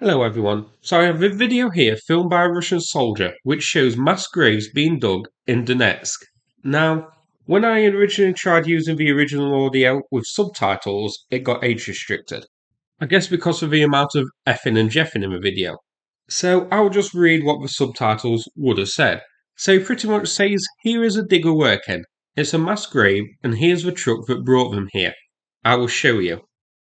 Hello everyone, so I have a video here filmed by a Russian soldier which shows mass graves being dug in Donetsk. Now, when I originally tried using the original audio with subtitles, it got age restricted. I guess because of the amount of effing and jeffing in the video. So I'll just read what the subtitles would have said. So it pretty much says, here is a digger working. It's a mass grave and here's the truck that brought them here. I will show you.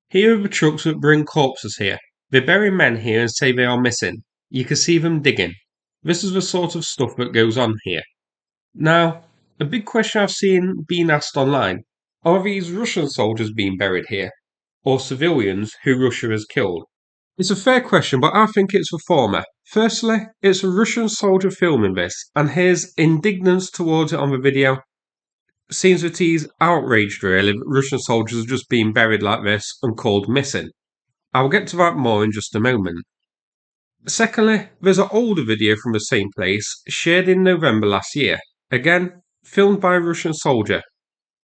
Here are the trucks that bring corpses here. They bury men here and say they are missing. You can see them digging. This is the sort of stuff that goes on here. Now, a big question I've seen being asked online, are these Russian soldiers being buried here? Or civilians who Russia has killed? It's a fair question, but I think it's the former. Firstly, it's a Russian soldier filming this, and his indignance towards it on the video seems that he's outraged really that Russian soldiers are just being buried like this and called missing. I'll get to that more in just a moment. Secondly, there's an older video from the same place, shared in November last year, again, filmed by a Russian soldier.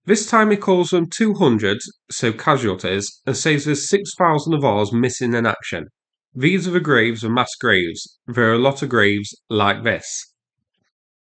This time he calls them 200, so casualties, and says there's 6,000 of ours missing in action. These are the graves of mass graves. There are a lot of graves like this.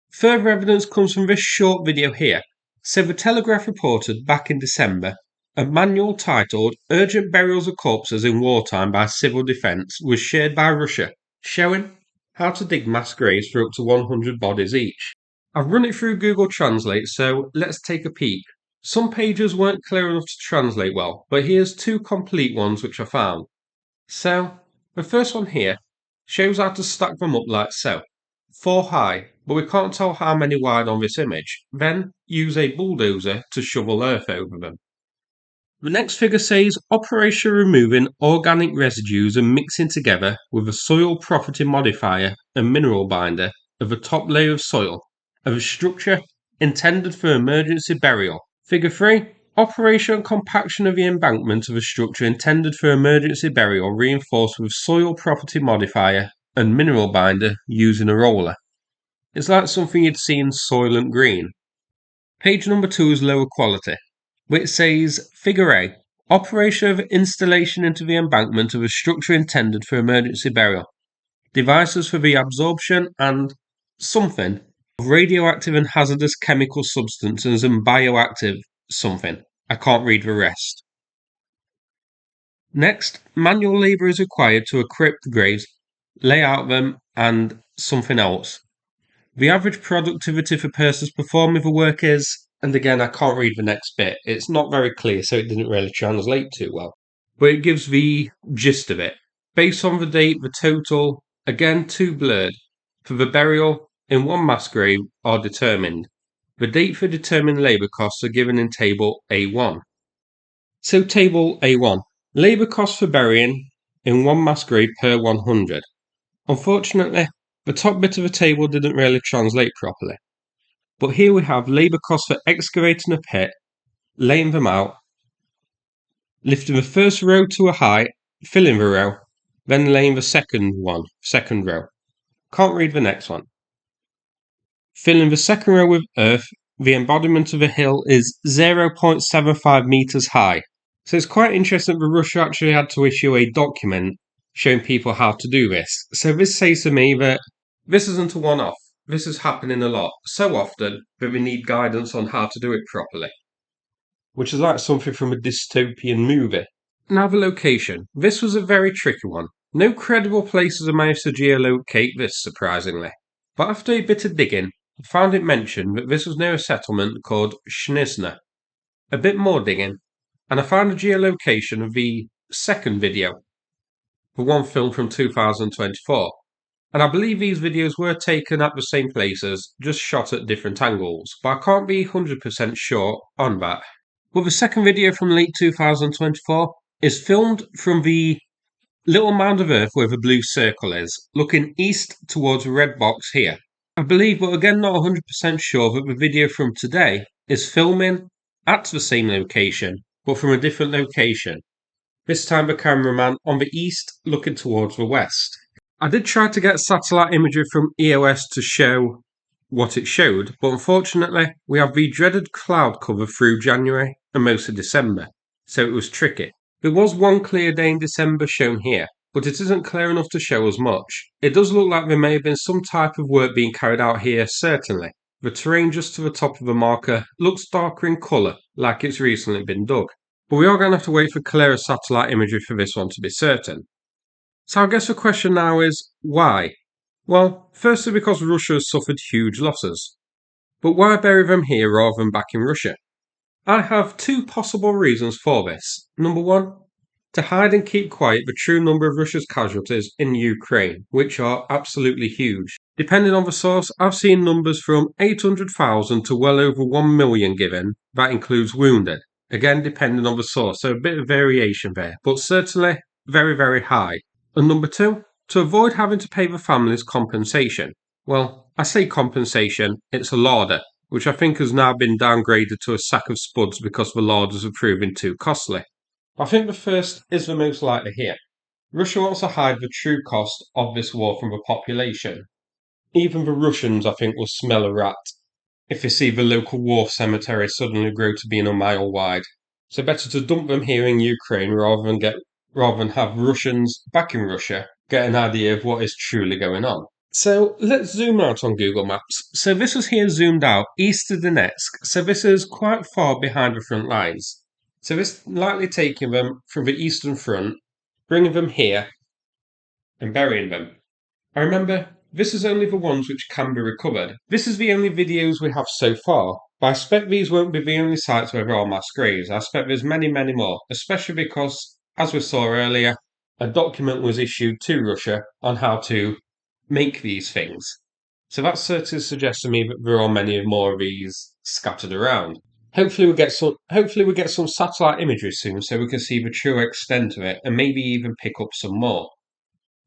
Further evidence comes from this short video here. So the Telegraph reported back in December, a manual titled Urgent Burials of Corpses in Wartime by Civil Defence was shared by Russia, showing how to dig mass graves for up to 100 bodies each. I've run it through Google Translate, so let's take a peek. Some pages weren't clear enough to translate well, but here's two complete ones which I found. So, the first one here shows how to stack them up like so. 4 high, but we can't tell how many wide on this image. Then, use a bulldozer to shovel earth over them. The next figure says operation removing organic residues and mixing together with a soil property modifier and mineral binder of a top layer of soil of a structure intended for emergency burial. Figure 3. Operation and compaction of the embankment of a structure intended for emergency burial reinforced with soil property modifier and mineral binder using a roller. It's like something you'd see in Soylent Green. Page number 2 is lower quality, which says Figure A. Operation of installation into the embankment of a structure intended for emergency burial. Devices for the absorption and something of radioactive and hazardous chemical substances and bioactive something. I can't read the rest. Next, manual labour is required to equip the graves, lay out them, and something else. The average productivity for persons performing the work is, and again I can't read the next bit, it's not very clear so it didn't really translate too well, but it gives the gist of it. Based on the date, the total, again too blurred, for the burial in one mass grave are determined. The date for determined labour costs are given in Table A1. So Table A1. Labour costs for burying in one mass grave per 100. Unfortunately, the top bit of the table didn't really translate properly. But here we have labour costs for excavating a pit, laying them out, lifting the first row to a height, filling the row, then laying the second row. Can't read the next one. Filling the second row with earth, the embodiment of a hill is 0.75 metres high. So it's quite interesting that Russia actually had to issue a document showing people how to do this. So this says to me that this isn't a one-off. This is happening a lot, so often that we need guidance on how to do it properly. Which is like something from a dystopian movie. Now the location. This was a very tricky one. No credible places have managed to geolocate this, surprisingly. But after a bit of digging, I found it mentioned that this was near a settlement called Snizhne. A bit more digging, and I found a geolocation of the second video, the one filmed from 2024. And I believe these videos were taken at the same places, just shot at different angles, but I can't be 100% sure on that. But the second video from late 2024 is filmed from the little mound of earth where the blue circle is, looking east towards the red box here. I believe, but again not 100% sure, that the video from today is filming at the same location, but from a different location. This time the cameraman on the east looking towards the west. I did try to get satellite imagery from EOS to show what it showed, but unfortunately we have the dreaded cloud cover through January and most of December, so it was tricky. There was one clear day in December shown here, but it isn't clear enough to show us much. It does look like there may have been some type of work being carried out here, certainly. The terrain just to the top of the marker looks darker in colour, like it's recently been dug. But we are going to have to wait for clearer satellite imagery for this one to be certain. So I guess the question now is, why? Well, firstly because Russia has suffered huge losses. But why bury them here rather than back in Russia? I have two possible reasons for this. Number one, to hide and keep quiet the true number of Russia's casualties in Ukraine, which are absolutely huge. Depending on the source, I've seen numbers from 800,000 to well over 1 million given. That includes wounded. Again, depending on the source, so a bit of variation there, but certainly very, very high. And number two, to avoid having to pay the families compensation. Well, I say compensation, it's a larder, which I think has now been downgraded to a sack of spuds because the larders are proving too costly. I think the first is the most likely here. Russia wants to hide the true cost of this war from the population. Even the Russians, I think, will smell a rat if they see the local war cemetery suddenly grow to being a mile wide. So better to dump them here in Ukraine rather than have Russians back in Russia get an idea of what is truly going on. So let's zoom out on Google Maps. So this is here zoomed out east of Donetsk. So this is quite far behind the front lines. So this likely taking them from the eastern front, bringing them here, and burying them. I remember, this is only the ones which can be recovered. This is the only videos we have so far, but I expect these won't be the only sites where there are mass graves. I expect there's many, many more, especially because, as we saw earlier, a document was issued to Russia on how to make these things. So that certainly suggests to me that there are many more of these scattered around. Hopefully we get some satellite imagery soon so we can see the true extent of it and maybe even pick up some more.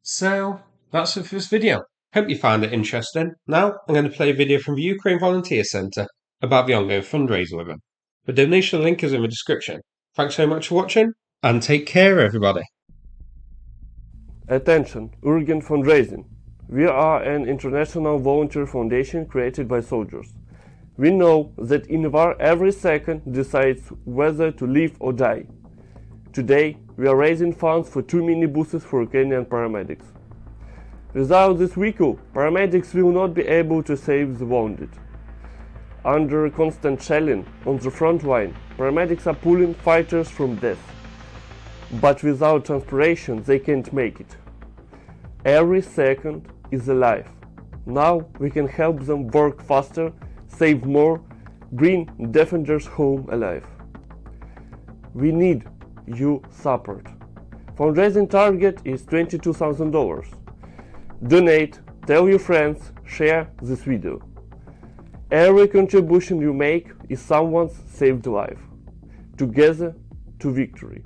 So that's it for this video. Hope you found it interesting. Now I'm going to play a video from the Ukraine Volunteer Centre about the ongoing fundraiser with them. The donation link is in the description. Thanks so much for watching and take care everybody. Attention, urgent fundraising. We are an international volunteer foundation created by soldiers. We know that in war every second decides whether to live or die. Today, we are raising funds for 2 minibuses for Ukrainian paramedics. Without this vehicle, paramedics will not be able to save the wounded. Under constant shelling on the front line, paramedics are pulling fighters from death. But without transportation, they can't make it. Every second is a life. Now we can help them work faster, save more, bring defenders home alive. We need your support. Fundraising target is $22,000. Donate, tell your friends, share this video. Every contribution you make is someone's saved life. Together to victory.